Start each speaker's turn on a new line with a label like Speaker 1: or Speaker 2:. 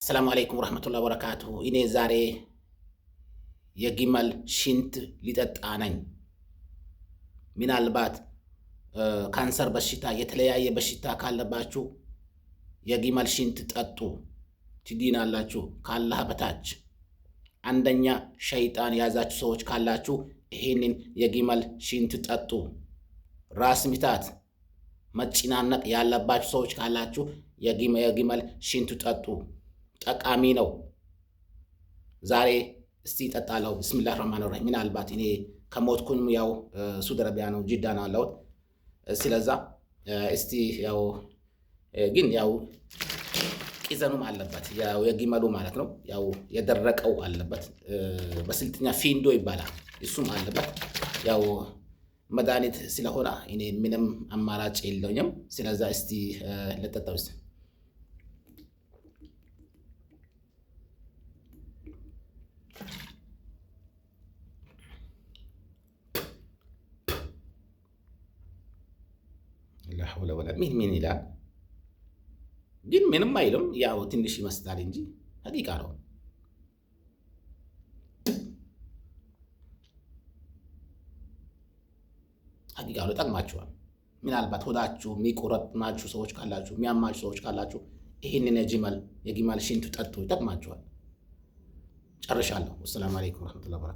Speaker 1: ሰላም አለይኩም ወራህመቱላሂ ወበረካቱ። እኔ ዛሬ የግመል ሽንት ሊጠጣ ነኝ። ምናልባት ካንሰር በሽታ የተለያየ በሽታ ካለባችሁ የግመል ሽንት ጠጡ ትድናላችሁ ከአላህ በታች። አንደኛ ሸይጣን ያዛችሁ ሰዎች ካላችሁ ይሄንን የግመል ሽንት ጠጡ። ራስ ምታት መጨናነቅ ያለባችሁ ሰዎች ካላችሁ የግመል ሽንት ጠጡ። ጠቃሚ ነው። ዛሬ እስቲ እጠጣለሁ። ቢስሚላህ ረህማን ረሂም። ምናልባት እኔ ከሞትኩኝ ያው ሳውዲ አረቢያ ነው ጅዳ ነው ያለሁት። ስለዛ እስቲ ያው ግን ያው ቂዘኑም አለበት ያው የግመሉ ማለት ነው። ያው የደረቀው አለበት በስልጥኛ ፊንዶ ይባላል። እሱም አለበት ያው መድኃኒት ስለሆነ እኔ ምንም አማራጭ የለኝም። ስለዛ እስቲ ልጠጣው። لا حول ولا مين ይላል ግን ምንም አይልም። ያው ትንሽ ይመስላል እንጂ ሀቂቃ ነው። ሀቂቃ ነው። ይጠቅማችኋል። ምናልባት ሆዳችሁ የሚቆረጥማችሁ ሰዎች ካላችሁ፣ የሚያማችሁ ሰዎች ካላችሁ ይህንን የግመል ሽንት ጠጡ፣ ይጠቅማችኋል። ጨርሻለሁ። ወሰላሙ አለይኩም ወረህመቱላሂ ወበረካቱህ።